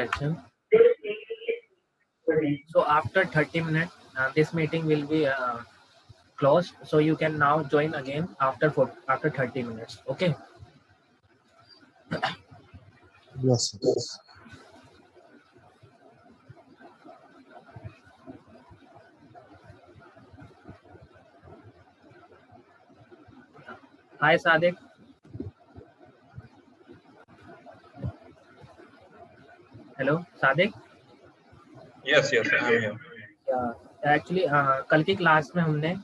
section. So after 30 minutes, this meeting will be closed. So you can now join again after 30 minutes. Okay. Yes, sir. Hi, Sadiq. Hello, Sadiq. Yes, I'm here. Actually कल की class में हमने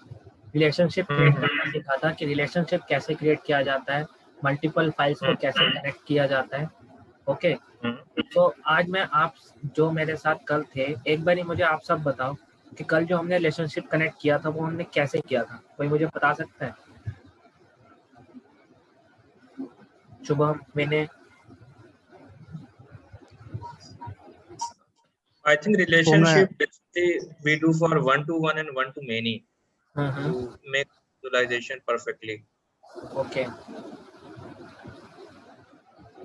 relationship create करना सीखा था कि relationship कैसे create किया जाता है, मल्टीपल फाइल्स को कैसे कनेक्ट किया जाता है. ओके, तो आज मैं आप जो मेरे साथ कल थे, एक बार ही मुझे आप सब बताओ कि कल जो हमने रिलेशनशिप कनेक्ट किया था वो हमने कैसे किया था. कोई मुझे बता सकता है? शुभम, विनय. I think relationship basically we do for one-to-one and one-to-many to make visualization perfectly. Okay.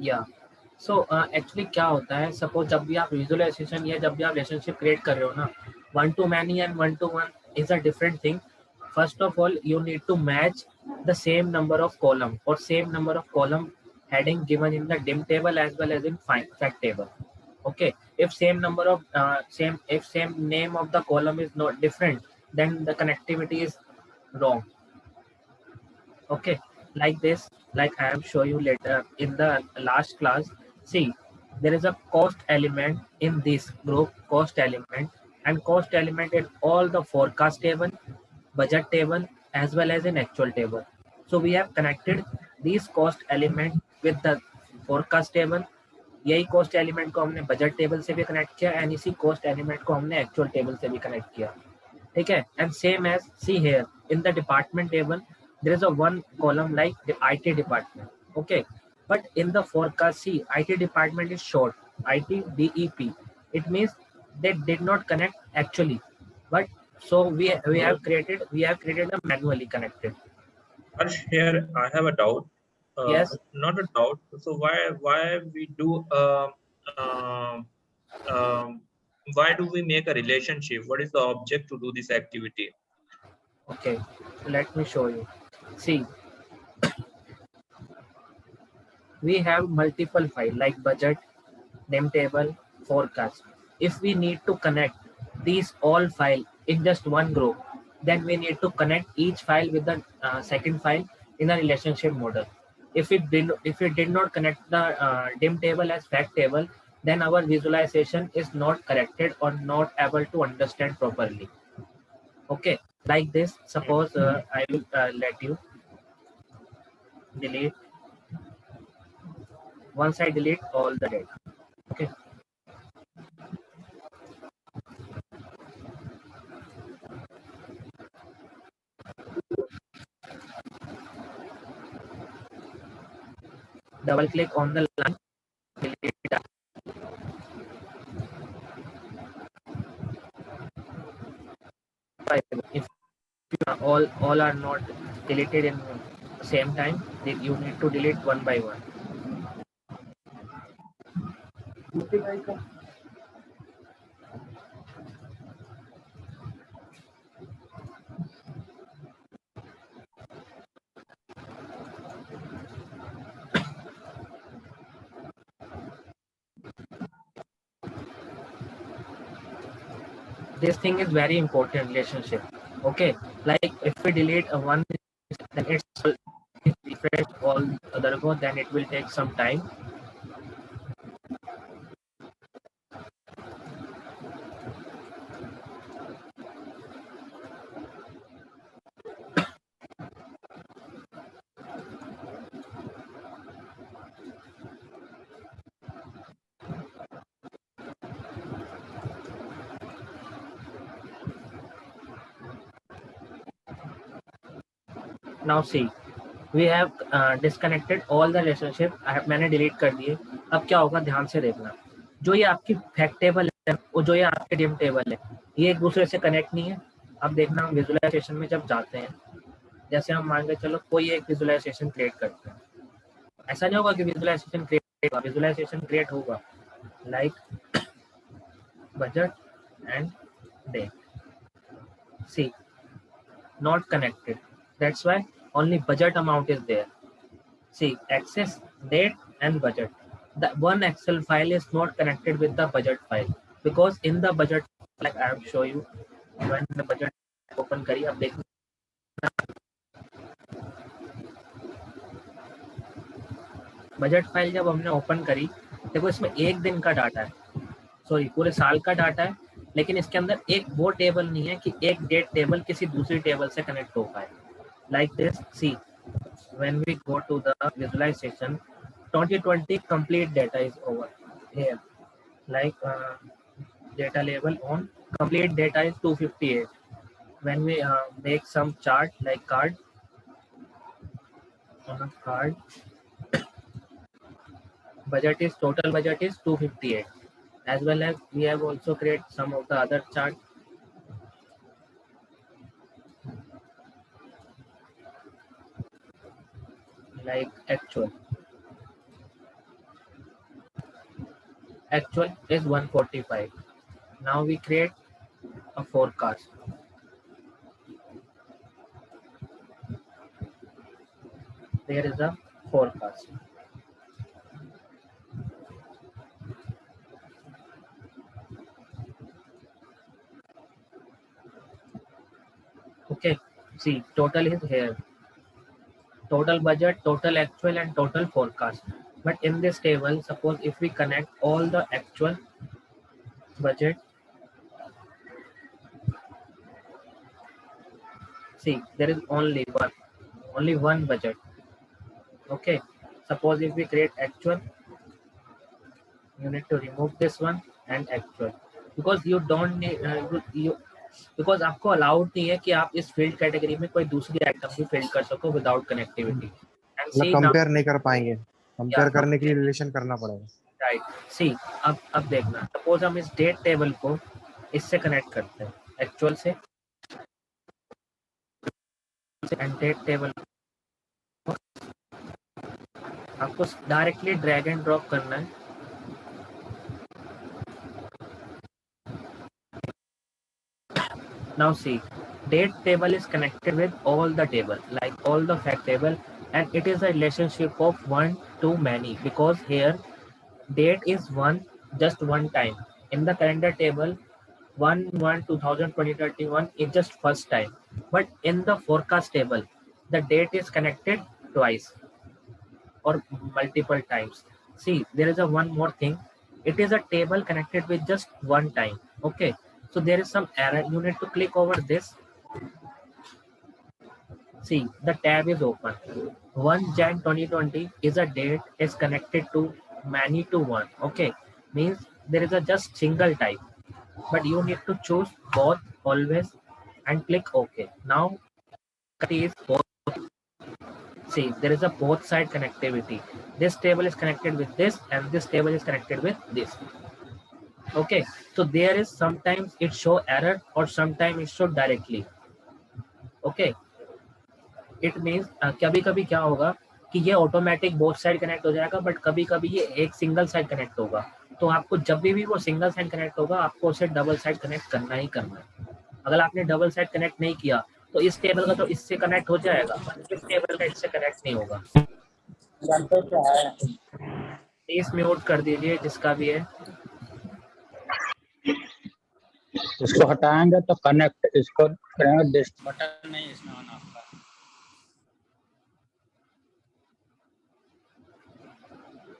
Yeah. So actually क्या होता है, सपोज जब भी आप विजुअलाइजेशन या जब भी आप रिलेशनशिप क्रिएट कर रहे हो ना, one two many and one two one is a different thing. First of all you need to match the same number of column or same number of column heading given in the dim table as well as in fact table. Okay, if same number of same name of the column is not different, then the connectivity is wrong. Okay, like this, like I am show you later in the last class. See, there is a cost element in this group, cost element, and cost element in all the forecast table, budget table, as well as in actual table. So we have connected these cost element with the forecast table. यही cost element को हमने budget table से भी connect किया and इसी cost element को हमने actual table से भी connect किया. ठीक है, and same as see here in the department table there is a one column like the IT department. Okay, but in the forecast, see, IT department is short, IT DEP. It means they did not connect actually, but so we have created a manually connected. Harsh, here I have a doubt. Yes. Not a doubt. So why we do why do we make a relationship? What is the object to do this activity? Okay, let me show you. See, we have multiple file like budget, name table, forecast. If we need to connect these all file in just one group, then we need to connect each file with the second file in a relationship model. If it did not connect the dim table as fact table, then our visualization is not corrected or not able to understand properly. Okay, like this. Suppose I will let you delete. Once I delete all the data. Okay. Double click on the line, delete that. If all are not deleted in the same time, then you need to delete one by one. This thing is very important relationship. Okay, like if we delete a one, then it's refresh all other go, then it will take some time. Now see, we have disconnected all the relationship. मैंने delete कर दिए. अब क्या होगा, ध्यान से देखना. जो ये आपकी फैक्ट टेबल है और जो ये आपके डिम टेबल है, ये एक दूसरे से कनेक्ट नहीं है. अब देखना, हम विजुअलाइजेशन में जब जाते हैं, जैसे हम मान के चलो कोई एक विजुअलाइजेशन क्रिएट करते हैं, ऐसा नहीं होगा कि विजुअलाइजेशन क्रिएट होगा. like budget and date. See, not connected. That's why only budget amount is there. See, access, date and budget. The one Excel file is not connected with the budget file because in the budget, like I will show you when the budget open करिए आप देखना budget file जब हमने open करी देखो इसमें एक दिन का डाटा है, सॉरी पूरे साल का डाटा है, लेकिन इसके अंदर एक वो टेबल नहीं है कि एक डेट टेबल किसी दूसरी टेबल से कनेक्ट हो पाए. Like this, see when we go to the visualization, 2020 complete data is over here, like data label on complete data is 258. When we make some chart like card on a card, budget is total budget is 258, as well as we have also create some of the other chart like actual is 145. Now we create a forecast. There is a forecast. Okay, see total is here, total budget, total actual and total forecast. But in this table, suppose if we connect all the actual, budget, see there is only one budget. Okay, suppose if we create actual, you need to remove this one and actual because you don't need you because आपको allowed नहीं है कि आप इस field category में कोई दूसरी item भी फिल कर सको without connectivity. And see compare नहीं कर पाएंगे, कंपेयर Yeah, करने के लिए रिलेशन करना पड़ेगा. राइट. सी अब देखना, सपोज हम इस डेट टेबल को इससे कनेक्ट करते हैं एक्चुअल से एंड डेट टेबल आपको डायरेक्टली ड्रैग एंड ड्रॉप करना है. Now see, date table is connected with all the table, like all the fact table, and it is a relationship of one to many because here date is one, just one time. In the calendar table, 1/1/2021 is just first time, but in the forecast table, the date is connected twice or multiple times. See, there is a one more thing. It is a table connected with just one time. Okay, so there is some error. You need to click over this. See, the tab is open. 1 Jan 2020 is a date is connected to many to one. Okay, means there is a just single type, but you need to choose both always and click OK. Now it is both. See, there is a both side connectivity. This table is connected with this and this table is connected with this. Okay, so there is sometimes it show error or sometimes it show directly. Okay, it means कभी कभी क्या होगा कि ये automatic both side connect हो जाएगा, but कभी कभी ये एक सिंगल साइड कनेक्ट होगा. तो आपको जब भी वो सिंगल साइड कनेक्ट होगा आपको उसे डबल साइड कनेक्ट करना ही करना है. अगर आपने डबल साइड कनेक्ट नहीं किया तो इस टेबल का तो इससे कनेक्ट हो जाएगा, इस टेबल का इससे कनेक्ट नहीं होगा. प्लीज म्यूट कर दीजिए जिसका भी है. इसको हटाएंगे तो कनेक्ट, इसको करेंगे बटन नहीं इसमें होना आपका.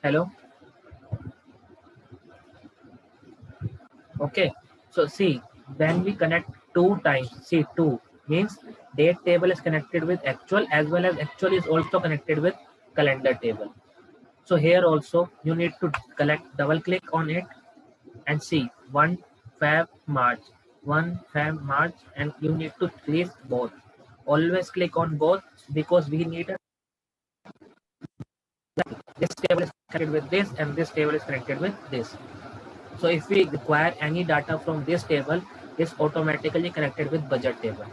Hello. Okay, so see, when we connect two times, see, two means date table is connected with actual as well as actual is also connected with calendar table. So here also you need to double click on it and see 1 Feb March, 1 Feb March, and you need to trace both. Always click on both because we need this table is connected with this and this table is connected with this. So if we require any data from this table, it's automatically connected with budget table.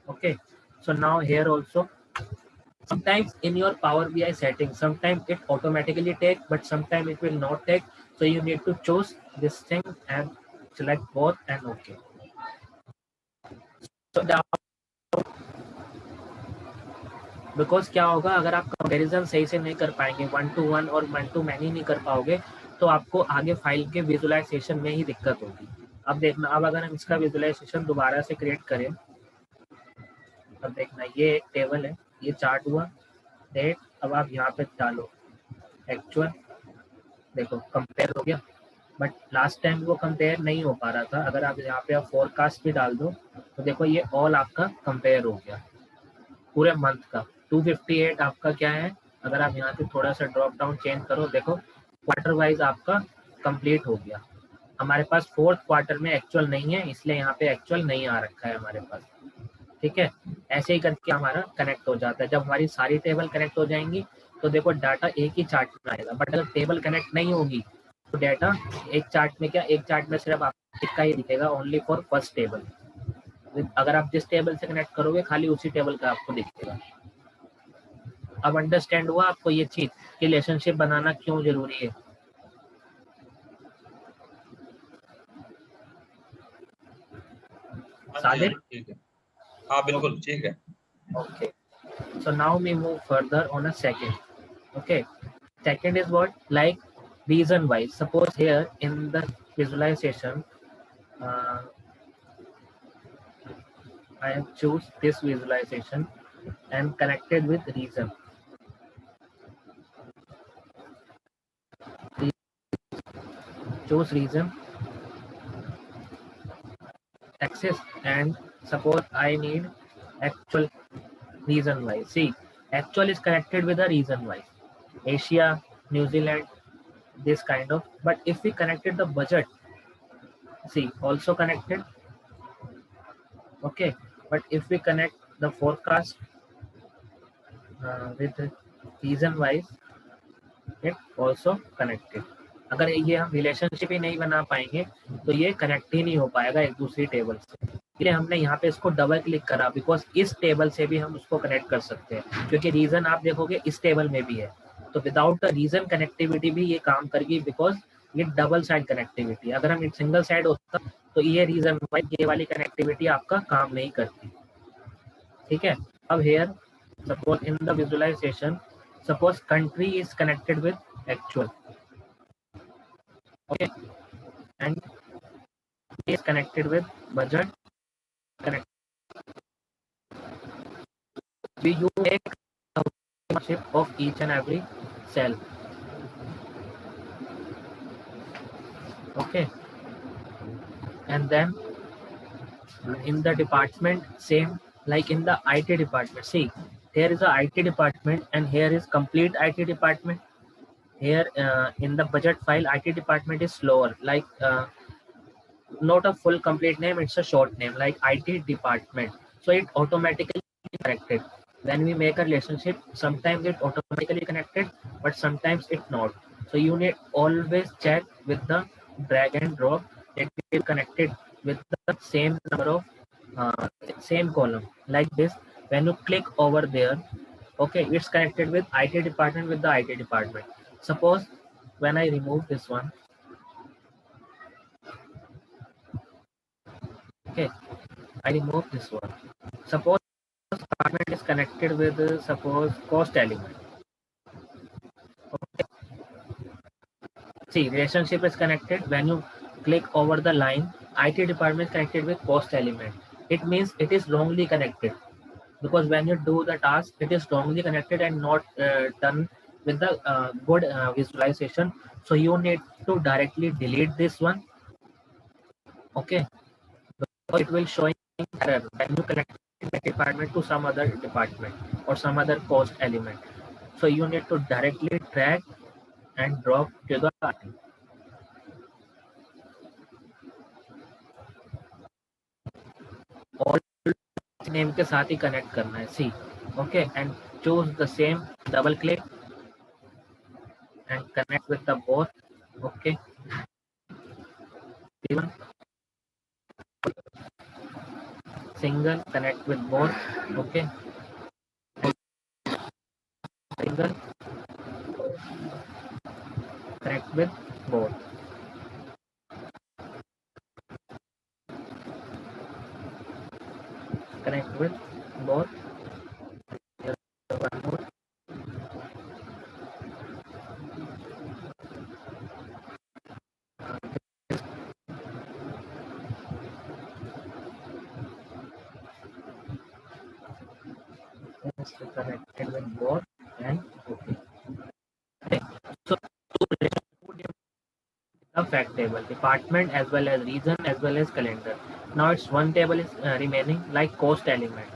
Okay, so now here also, sometimes in your Power BI settings, sometimes it automatically take, but sometimes it will not take. So you need to choose this thing and select both and okay. So now, because क्या होगा, अगर आप comparison सही से नहीं कर पाएंगे, 1 to 1 और 1 to many नहीं कर पाओगे, तो आपको आगे फाइल के विजुअलाइजेशन में ही दिक्कत होगी. अब देखना, अब अगर हम इसका विजुअलाइजेशन दोबारा से क्रिएट करें, अब देखना ये एक टेबल है, ये चार्ट हुआ, डेट. अब आप यहाँ पे डालो एक्चुअल, देखो कंपेयर हो गया, बट लास्ट टाइम वो कंपेयर नहीं हो पा रहा था. अगर आप यहाँ पे आप फोरकास्ट भी डाल दो तो देखो ये ऑल आपका कंपेयर हो गया पूरे मंथ का. 258 आपका क्या है, अगर आप यहाँ पे थोड़ा सा ड्रॉप डाउन चेंज करो, देखो क्वार्टर वाइज आपका कंप्लीट हो गया. हमारे पास फोर्थ क्वार्टर में एक्चुअल नहीं है, इसलिए यहाँ पे एक्चुअल नहीं आ रखा है हमारे पास. ठीक है, ऐसे ही करके हमारा कनेक्ट हो जाता है. जब हमारी सारी टेबल कनेक्ट हो जाएंगी तो देखो डाटा एक ही चार्ट में आएगा. बट अगर टेबल कनेक्ट नहीं होगी तो डाटा एक चार्ट में क्या, एक चार्ट में सिर्फ आपका ही दिखेगा, ओनली फॉर फर्स्ट टेबल. अगर आप जिस टेबल से कनेक्ट करोगे खाली उसी टेबल का आपको दिखेगा. अब अंडरस्टैंड हुआ आपको ये चीज कि रिलेशनशिप बनाना क्यों जरूरी है. सादिक, ठीक है, हाँ बिल्कुल ठीक है. okay, so now we move further on a second. Okay, second is what, like reason wise. Suppose here in the visualization I have choose this visualization and connected with reason. Choose reason axis, and suppose I need actual reason wise. See, actual is connected with a reason wise, Asia, New Zealand, this kind of. But if we connected the budget, see, also connected. Okay, but if we connect the forecast with reason wise, it also connected. अगर ये हम relationship ही नहीं बना पाएंगे तो ये connect ही नहीं हो पाएगा एक दूसरी टेबल से. इसलिए हमने यहाँ पे इसको डबल क्लिक करा, बिकॉज इस टेबल से भी हम उसको कनेक्ट कर सकते हैं, क्योंकि रीजन आप देखोगे इस टेबल में भी है. तो विदाउट द रीजन कनेक्टिविटी भी ये काम करेगी, बिकॉज ये डबल साइड कनेक्टिविटी. अगर हम सिंगल साइड होता तो ये रीजन वाइज ये वाली कनेक्टिविटी आपका काम नहीं करती. ठीक है, अब here suppose in the visualisation, suppose country is connected with actual. Okay, and is connected with budget. Connect. We use a ownership of each and every cell. Okay, and then in the department, same like in the IT department. See, here is a IT department and here is complete IT department. Here in the budget file, IT department is slower, like not a full complete name, it's a short name like IT department. So it automatically connected. When we make a relationship, sometimes it automatically connected, but sometimes it not. So you need always check with the drag and drop that it connected with the same number of same column like this. When you click over there, okay, it's connected with IT department with the IT department. Suppose when I remove this one, okay, I remove this one. Suppose department is connected with suppose cost element. Okay. See, relationship is connected. When you click over the line, IT department is connected with cost element. It means it is wrongly connected, because when you do the task, it is wrongly connected and not done with the good visualization. So you need to directly delete this one. Okay, because it will show error when you connect that department to some other department or some other cost element. So you need to directly drag and drop to the RT. All name के साथ ही connect करना है. See, okay, and choose the same, double click and connect with the both. Okay, even single connect with both. Okay, single connect with both. connect with both. One more. Yes, connected with both and okay. So a fact table, department as well as region as well as calendar. Now it's one table is remaining like cost element.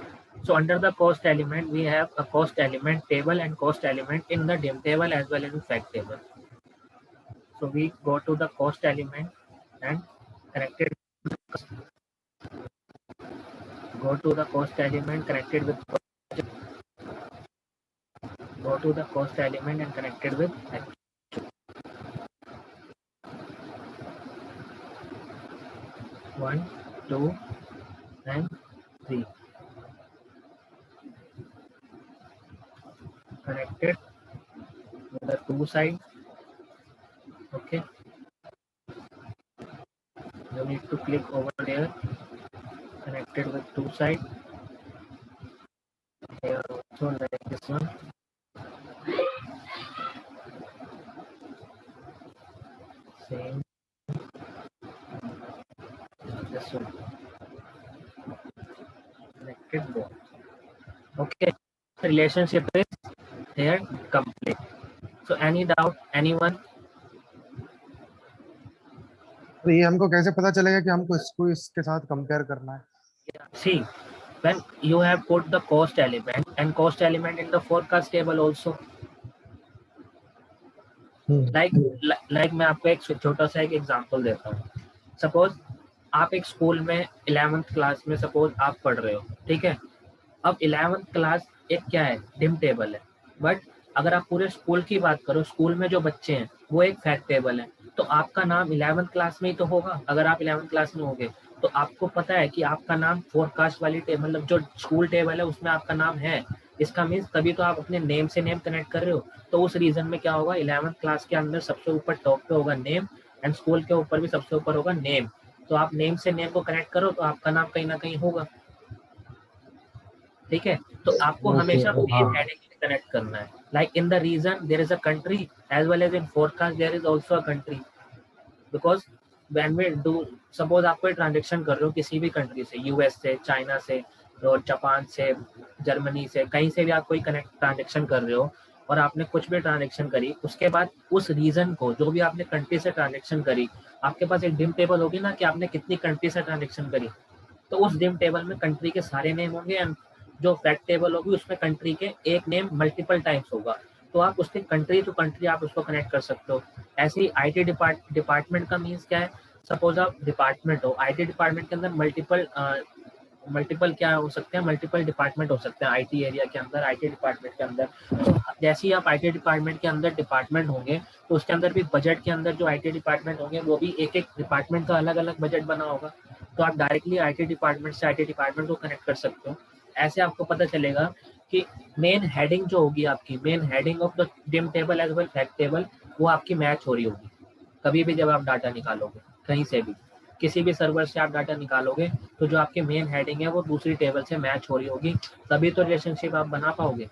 So under the cost element, we have a cost element table and cost element in the dim table as well as in fact table. So we go to the cost element and connected. Go to the cost element connected with. Go to the cost element and connected with. 1, 2, and 3. Connected with the two sides. Okay. You need to click over there. Connected with two sides. Here also like this one. Same. This one. Connected both. Okay. Relationship is here complete. So any doubt, anyone? तो ये हमको कैसे पता चलेगा कि हमको इसको इसके साथ कंपेयर करना है? See, when you have put the cost element and cost element in the forecast table also. like मैं आपको एक छोटा सा एक एग्जांपल देता हूँ. सपोज आप एक स्कूल में 11th क्लास में सपोज आप पढ़ रहे हो, ठीक है. अब 11th क्लास एक क्या है, डिम टेबल है. बट अगर आप पूरे स्कूल की बात करो, स्कूल में जो बच्चे हैं वो एक फैक्ट टेबल है. तो आपका नाम 11th क्लास में ही तो होगा. अगर आप 11th क्लास में होगे तो आपको पता है कि आपका नाम फोरकास्ट वाली टेबल, मतलब जो स्कूल टेबल है उसमें आपका नाम है. इसका मीन्स तभी तो आप अपने नेम से नेम कनेक्ट कर रहे हो. तो उस रीजन में क्या होगा, 11th क्लास के अंदर सबसे ऊपर टॉप पे होगा नेम एंड स्कूल के ऊपर भी सबसे ऊपर होगा नेम. तो आप नेम से नेम को कनेक्ट करो तो आपका नाम कहीं ना कहीं होगा. ठीक है. तो आपको हमेशा नेम हेडिंग से कनेक्ट करना है. Like in the region there is a country as well as in forecast there is also a country. Because when we do, suppose आप कोई ट्रांजेक्शन कर रहे हो किसी भी कंट्री से, यूएस से, चाइना से और जापान से, जर्मनी से, कहीं से भी आप कोई कनेक्ट ट्रांजेक्शन कर रहे हो और आपने कुछ भी ट्रांजेक्शन करी, उसके बाद उस रीजन को, जो भी आपने कंट्री से ट्रांजेक्शन करी, आपके पास एक डिम टेबल होगी ना कि आपने कितनी कंट्री से ट्रांजेक्शन करी. तो उस डिम टेबल में कंट्री के सारे नेम होंगे एंड जो फैक्ट टेबल होगी उसमें कंट्री के एक नेम मल्टीपल टाइम्स होगा. तो आप उसके कंट्री टू कंट्री आप उसको कनेक्ट कर सकते हो. ऐसे ही आईटी डिपार्टमेंट का मीन्स क्या है, सपोज आप डिपार्टमेंट हो, आईटी डिपार्टमेंट के अंदर मल्टीपल क्या हो सकते हैं, मल्टीपल डिपार्टमेंट हो सकते हैं आईटी एरिया के अंदर, आईटी डिपार्टमेंट के अंदर. तो जैसे ही आप आईटी डिपार्टमेंट के अंदर डिपार्टमेंट होंगे तो उसके अंदर भी बजट के अंदर जो आईटी डिपार्टमेंट होंगे वो भी एक एक डिपार्टमेंट का अलग अलग बजट बना होगा. तो आप डायरेक्टली आईटी डिपार्टमेंट से आईटी डिपार्टमेंट को कनेक्ट कर सकते हो. ऐसे आपको पता चलेगा कि मेन हेडिंग जो होगी आपकी, main heading of the dim table as well fact table, वो आपकी मैच हो रही होगी. कभी भी जब आप डाटा निकालोगे कहीं से भी, किसी भी सर्वर से आप डाटा निकालोगे तो जो आपकी मेन हेडिंग है वो दूसरी टेबल से मैच हो रही होगी, तभी तो रिलेशनशिप आप बना पाओगे.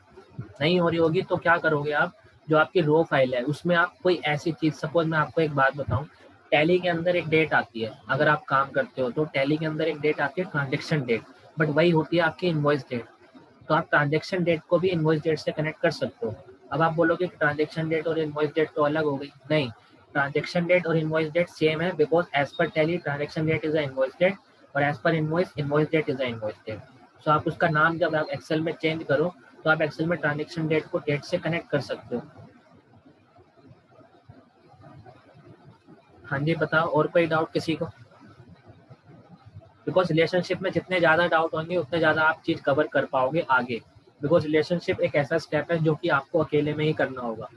नहीं हो रही होगी तो क्या करोगे आप, जो आपकी रो फाइल है उसमें आप कोई ऐसी चीज, सपोज मैं आपको एक बात बताऊं, टैली के अंदर एक डेट आती है, अगर आप काम करते हो तो टैली के अंदर एक डेट आती है ट्रांजेक्शन डेट, बट वही होती है आपकी इनवॉइस डेट. तो आप ट्रांजेक्शन डेट को भी इनवॉइस डेट से कनेक्ट कर सकते हो. अब आप बोलोगे कि ट्रांजेक्शन डेट और इनवॉइस डेट तो अलग हो गई. नहीं, ट्रांजेक्शन डेट और इनवॉइस डेट सेम है, because as per Tally transaction date is a invoice date और as per invoice date is a invoice date. So आप उसका नाम जब आप एक्सेल में चेंज करो तो आप एक्सेल में ट्रांजेक्शन डेट को डेट से कनेक्ट कर सकते हो. हाँ जी बताओ, और कोई डाउट किसी को? बिकॉज रिलेशनशिप में जितने ज़्यादा डाउट होंगे उतने ज़्यादा आप चीज़ कवर कर पाओगे आगे. बिकॉज रिलेशनशिप एक ऐसा स्टेप है जो कि आपको अकेले में ही करना होगा.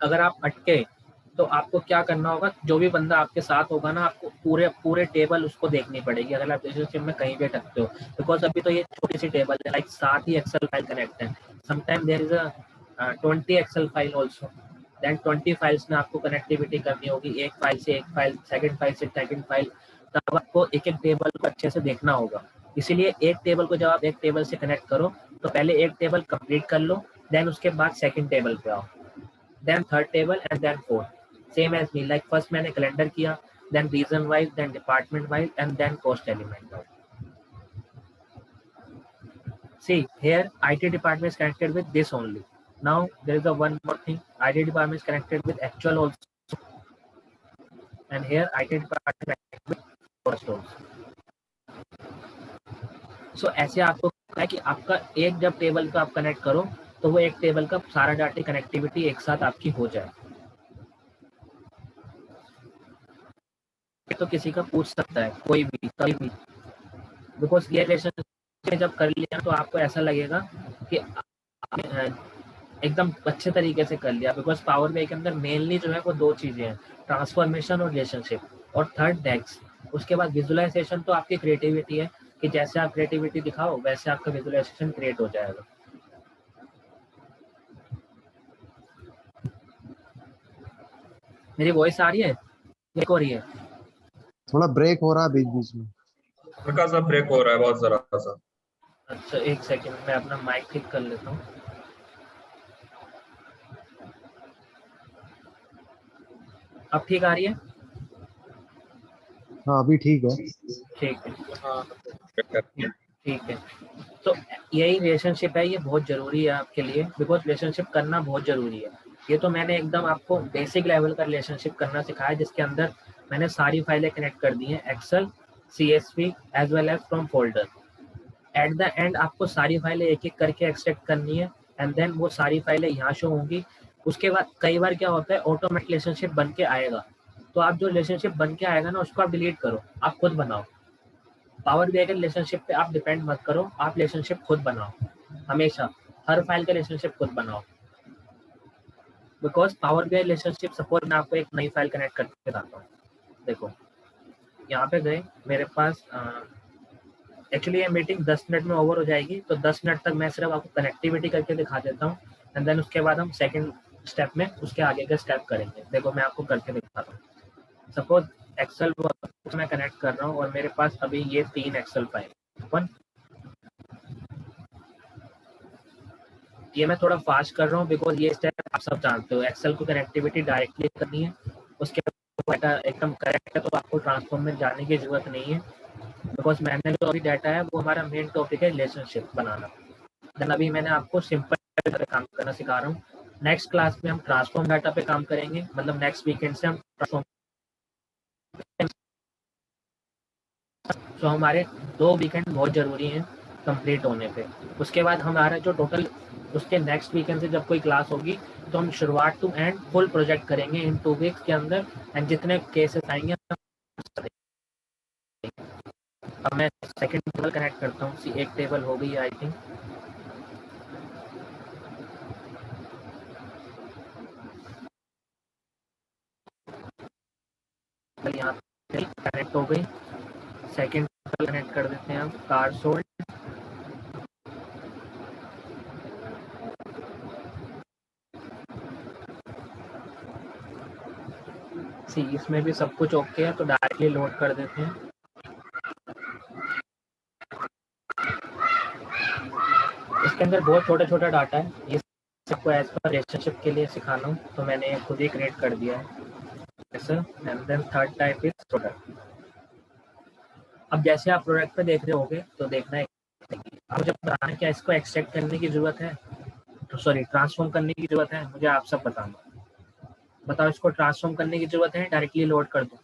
अगर आप अटके तो आपको क्या करना होगा, जो भी बंदा आपके साथ होगा ना, आपको पूरे टेबल उसको देखनी पड़ेगी अगर आप रिलेशनशिप में कहीं भी अटकते हो. बिकॉज अभी तो ये छोटी सी टेबल है, लाइक 7 ही एक्सेल फाइल कनेक्ट है. Sometime there is a 20 Excel file also. Then 20 files में आपको कनेक्टिविटी करनी होगी, एक फाइल से एक फाइल, सेकंड फाइल से सेकंड फाइल. तब आपको एक एक टेबल को अच्छे से देखना होगा. इसीलिए एक टेबल को जब आप एक टेबल से कनेक्ट करो तो पहले एक टेबल कंप्लीट कर लो, देन उसके बाद सेकंड टेबल पे आओ, then third table and then fourth. Same as me, like first मैंने कैलेंडर किया, then region wise, then department wise and then cost element wise. See here IT department is connected with this only. Now there is a one more thing, IT department is connected with actual also, and here IT department is connected with cost also. So ऐसे आपको है कि आपका एक जब table का आप connect करो तो वो एक टेबल का सारा डाटा कनेक्टिविटी एक साथ आपकी हो जाए। तो किसी का पूछ सकता है कोई भी कभी भी, बिकॉज ये रिलेशन जब कर लिया तो आपको ऐसा लगेगा कि एकदम अच्छे तरीके से कर लिया, बिकॉज पावर BI के अंदर मेनली जो है वो दो चीजें हैं, ट्रांसफॉर्मेशन और रिलेशनशिप, और थर्ड डेक्स। उसके बाद विजुअलाइजेशन तो आपकी क्रिएटिविटी है कि जैसे आप क्रिएटिविटी दिखाओ वैसे आपका विजुअलाइजेशन क्रिएट हो जाएगा। मेरी वॉइस आ रही है, हो रही है? थोड़ा ब्रेक हो रहा है बीच बीच में। हल्का सा ब्रेक हो रहा है, बहुत जरा सा। अच्छा एक सेकंड, मैं अपना माइक ठीक कर लेता हूँ। अब ठीक आ रही है? हाँ अभी ठीक है। ठीक है, हाँ ठीक है। तो यही रिलेशनशिप है, ये बहुत जरूरी है आपके लिए, बिकॉज रिलेशनशिप करना बहुत जरूरी है। ये तो मैंने एकदम आपको बेसिक लेवल का रिलेशनशिप करना सिखाया, जिसके अंदर मैंने सारी फाइलें कनेक्ट कर दी हैं, Excel, CSV as well as from folder. At the end आपको सारी फाइलें एक एक करके एक्सट्रैक्ट करनी है, एंड देन वो सारी फाइलें यहाँ शो होंगी। उसके बाद कई बार क्या होता है, ऑटोमेटिक रिलेशनशिप बन के आएगा, तो आप जो रिलेशनशिप बन के आएगा ना उसको आप डिलीट करो, आप खुद बनाओ। पावर BI के रिलेशनशिप पे आप डिपेंड मत करो, आप रिलेशनशिप खुद बनाओ, हमेशा हर फाइल का रिलेशनशिप खुद बनाओ। Because power BI relationship, suppose मैं आपको एक नई फाइल कनेक्ट करके बताता हूँ। देखो यहाँ पे गए, मेरे पास एक्चुअली ये मीटिंग 10 मिनट में ओवर हो जाएगी, तो 10 मिनट तक मैं सिर्फ आपको कनेक्टिविटी करके दिखा देता हूँ, एंड देन उसके बाद हम सेकंड स्टेप में उसके आगे का स्टेप करेंगे। देखो मैं आपको करके दिखाता हूँ। सपोज एक्सेल मैं कनेक्ट कर रहा हूँ और मेरे पास अभी ये 3 एक्सेल फाइल ओपन। ये मैं थोड़ा फास्ट कर रहा हूँ बिकॉज ये स्टेप आप सब जानते हो, एक्सेल को कनेक्टिविटी डायरेक्टली करनी है, उसके बाद एकदम करेक्ट है तो आपको ट्रांसफॉर्म में जाने की जरूरत नहीं है, बिकॉज मैंने जो अभी डाटा है वो हमारा मेन टॉपिक है रिलेशनशिप बनाना। देन अभी मैंने आपको सिंपल काम करना सिखा रहा हूँ। नेक्स्ट क्लास में हम ट्रांसफॉर्म डाटा पे काम करेंगे, मतलब नेक्स्ट वीकेंड से हम ट्रांसफॉर्म। तो हमारे 2 वीकेंड बहुत जरूरी हैं कंप्लीट होने पे। उसके बाद हमारा जो टोटल उसके नेक्स्ट वीकेंड से जब कोई क्लास होगी तो हम शुरुआत टू एंड फुल प्रोजेक्ट करेंगे इन 2 वीक्स के अंदर, एंड जितने केसेस आएंगे। अब मैं सेकंड टेबल कनेक्ट करता हूँ, एक टेबल हो गई आई थिंक। यहाँ पे कनेक्ट हो गई, सेकंड टेबल कनेक्ट कर देते हैं हम, कार सोल्ड। सी इसमें भी सब कुछ ओके है तो डायरेक्टली लोड कर देते हैं। इसके अंदर बहुत छोटा छोटा डाटा है, ये सबको एज पर रिलेशनशिप के लिए सिखाना हूँ तो मैंने खुद ही क्रिएट कर दिया है। And then third type is product. अब जैसे आप प्रोडक्ट पे देख रहे होगे तो देखना है आप जब बताना क्या इसको एक्सट्रैक्ट करने की जरूरत है, तो सॉरी ट्रांसफॉर्म करने की जरूरत है, मुझे आप सब बताना। बताओ इसको ट्रांसफॉर्म करने की जरूरत है, डायरेक्टली लोड कर दो?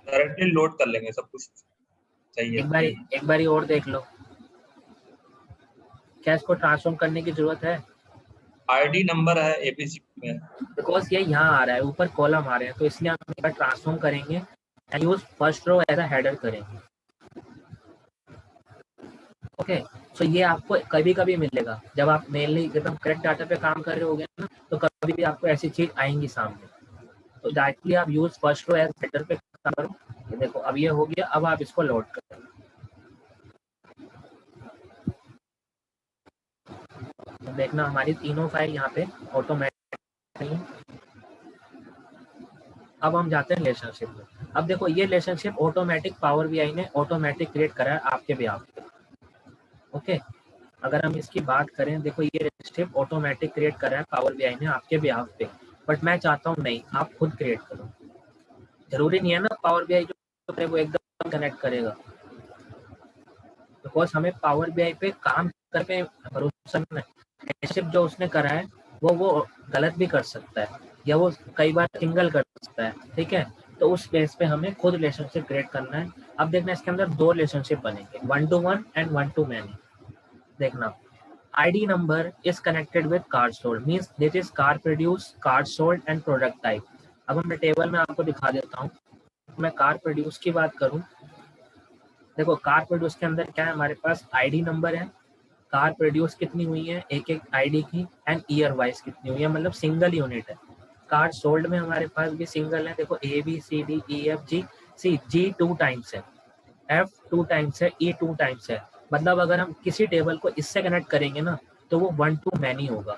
डायरेक्टली लोड कर लेंगे, सब कुछ सही है। एक बारी और देख लो, क्या इसको ट्रांसफॉर्म करने की जरूरत है? आईडी नंबर है एपीसी में, बिकॉज ये यहाँ आ रहा है, ऊपर कॉलम आ रहे हैं, तो इसलिए हम एक बार ट्रांसफॉर्म करेंगे and use first row as a header करेंगे। ओके सो ये आपको कभी कभी मिलेगा जब आप मेनली एकदम करेक्ट डाटा पे काम कर रहे होगे ना, तो कभी भी आपको ऐसी चीज आएंगी सामने, तो डायरेक्टली आप use first row as header पे काम करो। ये देखो अब ये हो गया, अब आप इसको लोड करो। तो देखना हमारी तीनों फाइल यहाँ पे ऑटोमेटिक। अब हम जाते हैं रिलेशनशिप में। अब देखो ये रिलेशनशिप ऑटोमेटिक पावर बीआई ने ऑटोमेटिक क्रिएट करा है आपके बिहाफ पे। ओके, अगर हम इसकी बात करें, देखो ये रिलेशनशिप ऑटोमेटिक क्रिएट करा है पावर बीआई ने आपके बिहाफ पे, बट मैं चाहता हूँ नहीं, आप खुद क्रिएट करो। जरूरी नहीं है ना पावर बीआई जो करे वो एकदम कनेक्ट करेगा, बिकॉज हमें पावर बीआई पे काम करके भरोसा नहीं है। रिलेशनशिप जो उसने करा है वो गलत भी कर सकता है, या वो कई बार सिंगल कर सकता है, ठीक है। तो उस बेस पे हमें खुद रिलेशनशिप क्रिएट करना है। अब देखना इसके अंदर दो रिलेशनशिप बनेंगे, 1 to 1 एंड 1 to many। देखना, ID number is connected with car sold, means this is car produced, car sold and product type। अब मैं टेबल में आपको दिखा देता हूँ। मैं कार प्रोड्यूस की बात करूँ, देखो कार प्रोड्यूस के अंदर क्या है, हमारे पास ID नंबर है, कार प्रोड्यूस कितनी हुई है एक एक ID की, एंड ईयर वाइज कितनी हुई है, मतलब सिंगल यूनिट है। कार सोल्ड में हमारे पास भी सिंगल है, देखो ABCDEFG, सी G 2 टाइम्स है, F 2 टाइम्स है, E 2 टाइम्स है। मतलब अगर हम किसी टेबल को इससे कनेक्ट करेंगे ना तो वो 1 to many होगा।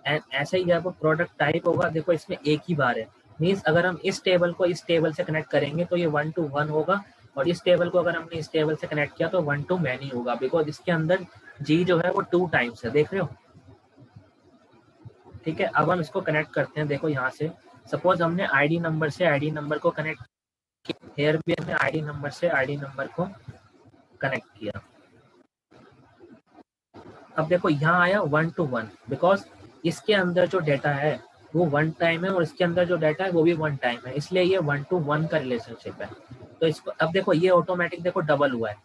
एंड ऐसे ही जब प्रोडक्ट टाइप होगा, देखो इसमें एक ही बार है, मीन्स अगर हम इस टेबल को इस टेबल से कनेक्ट करेंगे तो ये 1 to 1 होगा, और इस टेबल को अगर हमने इस टेबल से कनेक्ट किया तो 1 to many होगा, बिकॉज इसके अंदर G जो है वो 2 टाइम्स है, देख रहे हो, ठीक है। अब हम इसको कनेक्ट करते हैं, देखो यहाँ से सपोज हमने ID नंबर से ID नंबर को कनेक्ट किया, हेयर भी हमने ID नंबर से ID नंबर को कनेक्ट किया। अब देखो यहाँ आया 1 to 1, बिकॉज इसके अंदर जो डाटा है वो 1 टाइम है, और इसके अंदर जो डाटा है वो भी 1 टाइम है, इसलिए ये 1 to 1 का रिलेशनशिप है। तो इसको अब देखो ये ऑटोमेटिक देखो डबल हुआ है।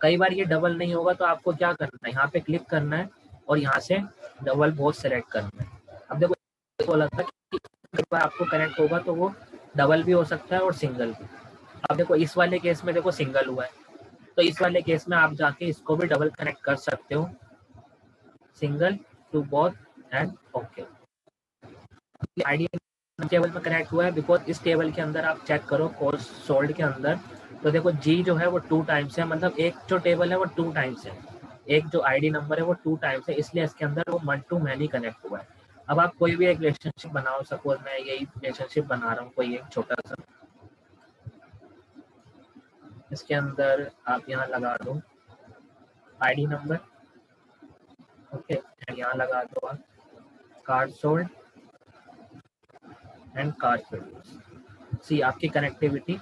कई बार ये डबल नहीं होगा तो आपको क्या करना है, यहाँ पे क्लिक करना है और यहाँ से डबल बोथ सेलेक्ट करना है। अब देखो बोला था कि कई बार आपको कनेक्ट होगा तो वो डबल भी हो सकता है और सिंगल भी। अब देखो इस वाले केस में देखो सिंगल हुआ है, तो इस वाले केस में आप जाके इसको भी डबल कनेक्ट कर सकते हो, single to both and okay. ID table में कनेक्ट हुआ है, बिकॉज इस टेबल के अंदर आप चेक करो कॉस्ट सोल्ड के अंदर, तो देखो जी जो है वो 2 टाइम्स है, मतलब एक जो टेबल है वो 2 टाइम्स है, एक जो आईडी नंबर है वो 2 टाइम्स है, इसलिए इसके अंदर वो 1 to many कनेक्ट हुआ है। अब आप कोई भी एक रिलेशनशिप बनाओ, सपोज मैं यही रिलेशनशिप बना रहा हूँ कोई एक छोटा सा, इसके अंदर आप यहाँ लगा दो आईडी नंबर, ओके, यहाँ लगा दो आप card sold and card produce. सी आपकी कनेक्टिविटी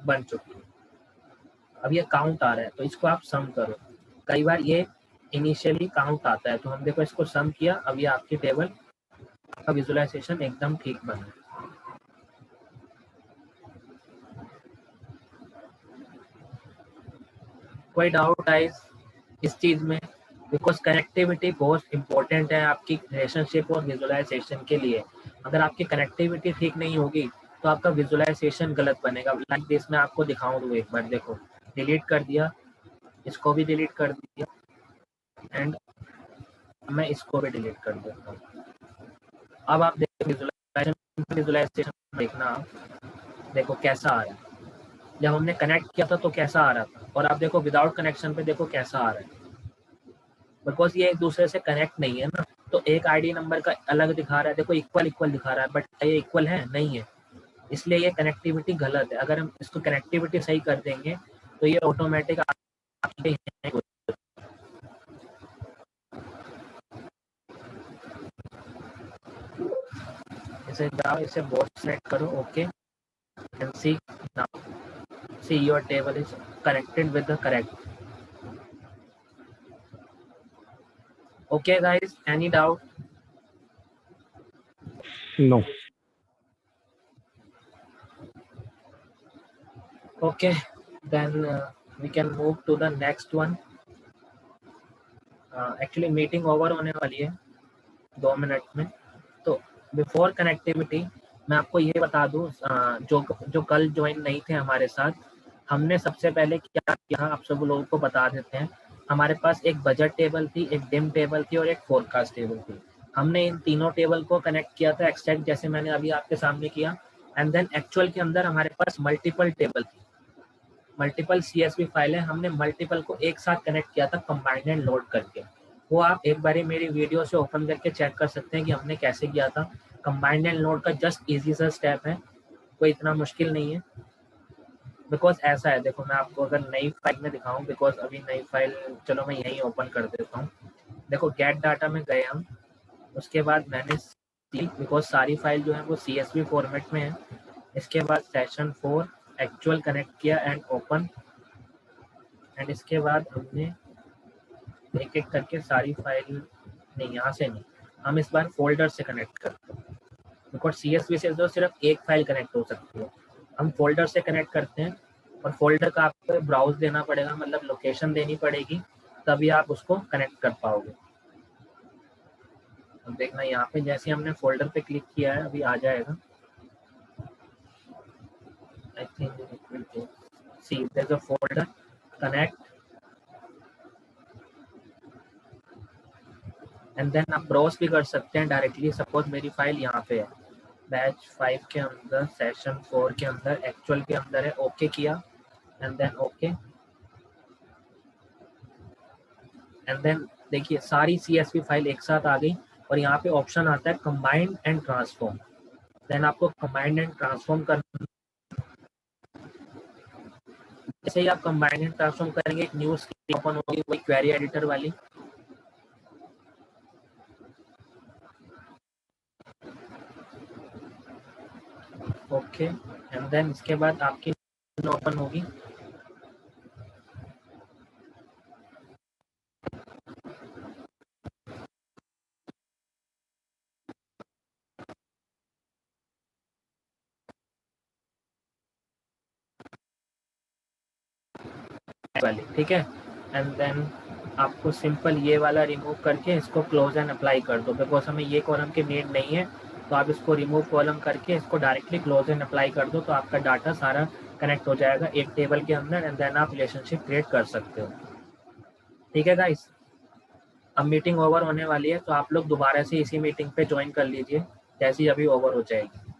बन चुकी है। अब ये काउंट आ रहा है तो इसको आप सम करो, कई बार ये इनिशियली काउंट आता है, तो हम देखो इसको सम किया, अब ये आपकी टेबल का विजुअलाइजेशन एकदम ठीक बना। कोई डाउट गाइस इस चीज में, बिकॉज कनेक्टिविटी बहुत इंपॉर्टेंट है आपकी रिलेशनशिप और विजुअलाइजेशन के लिए। अगर आपकी कनेक्टिविटी ठीक नहीं होगी तो आपका विजुअलाइजेशन गलत बनेगा। लाइक दिस मैं आपको दिखाऊं तो एक बार देखो, डिलीट कर दिया, इसको भी डिलीट कर दिया, एंड मैं इसको भी डिलीट कर देता हूँ। अब आप देखो विजुअलाइजेशन देखना, देखो कैसा आ रहा है, जब हमने कनेक्ट किया था तो कैसा आ रहा था, और आप देखो विदाउट कनेक्शन पे देखो कैसा आ रहा है, बिकॉज ये एक दूसरे से कनेक्ट नहीं है ना। तो एक आईडी नंबर का अलग दिखा रहा है, देखो इक्वल इक्वल दिखा रहा है, बट ये इक्वल है नहीं है, इसलिए ये कनेक्टिविटी गलत है। अगर हम इसको कनेक्टिविटी सही कर देंगे तो ये ऑटोमेटिक इसे जाओ, इसे बोर्ड सेलेक्ट करो, okay, and see now, see your table is connected with the correct. Okay guys, any doubt? No. Okay, then we can move to the next one. Actually meeting over होने वाली है 2 minute में, तो before connectivity मैं आपको ये बता दूं, जो कल ज्वाइन नहीं थे हमारे साथ, हमने सबसे पहले क्या किया आप सब लोगों को बता देते हैं। हमारे पास एक बजट टेबल थी, एक डिम टेबल थी और एक फोरकास्ट टेबल थी। हमने इन तीनों टेबल को कनेक्ट किया था एक्सट्रैक्ट, जैसे मैंने अभी आपके सामने किया, एंड देन एक्चुअल के अंदर हमारे पास मल्टीपल टेबल थी, मल्टीपल CSV फाइल है, हमने मल्टीपल को एक साथ कनेक्ट किया था कंबाइंड एंड लोड करके। वो आप एक बार मेरी वीडियो से ओपन करके चेक कर सकते हैं कि हमने कैसे किया था। कंबाइंड एंड लोड का जस्ट इजी सा स्टेप है, कोई इतना मुश्किल नहीं है, बिकॉज ऐसा है, देखो मैं आपको अगर नई फाइल में दिखाऊं, बिकॉज अभी नई फाइल चलो मैं यहीं ओपन कर देता हूँ। देखो गेट डाटा में गए हम, उसके बाद मैंने बिकॉज सारी फाइल जो है वो CSV फॉर्मेट में है। इसके बाद सेशन 4 एक्चुअल कनेक्ट किया एंड ओपन, एंड इसके बाद हमने एक एक करके सारी फाइल, नहीं यहाँ से नहीं, हम इस बार फोल्डर से कनेक्ट करते हैं, बिकॉज CSV से तो सिर्फ एक फाइल कनेक्ट हो सकती है। हम फोल्डर से कनेक्ट करते हैं, और फोल्डर का आपको ब्राउज देना पड़ेगा, मतलब लोकेशन देनी पड़ेगी, तभी आप उसको कनेक्ट कर पाओगे। अब देखना यहाँ पे जैसे हमने फोल्डर पे क्लिक किया है अभी आ जाएगा। I think see there is a folder connect, and then आप ब्राउज भी कर सकते हैं डायरेक्टली। सपोज मेरी फाइल यहाँ पे है, बैच 5 के अंदर, सेशन 4 के अंदर, एक्चुअल के अंदर है, ओके किया and then okay, and then देखिए सारी CSV फाइल एक साथ आ गई, और यहाँ पे ऑप्शन आता है कंबाइंड एंड ट्रांसफॉर्म। देन आपको कंबाइंड एंड ट्रांसफॉर्म करना, जैसे ही आप कंबाइंड एंड ट्रांसफॉर्म करेंगे एक न्यू स्क्रीन ओपन होगी, वही क्वेरी एडिटर वाली। ओके, एंड देन इसके बाद आपकी ओपन होगी, वाली, ठीक है। एंड देन आपको सिंपल ये वाला रिमूव करके इसको क्लोज एंड अप्लाई कर दो, बिकॉज हमें ये कॉलम की नीड नहीं है, तो आप इसको रिमूव कॉलम करके इसको डायरेक्टली क्लोज एंड अप्लाई कर दो, तो आपका डाटा सारा कनेक्ट हो जाएगा एक टेबल के अंदर, एंड देन आप रिलेशनशिप क्रिएट कर सकते हो। ठीक है गाइस, अब मीटिंग ओवर होने वाली है, तो आप लोग दोबारा से इसी मीटिंग पे ज्वाइन कर लीजिए जैसी अभी ओवर हो जाएगी।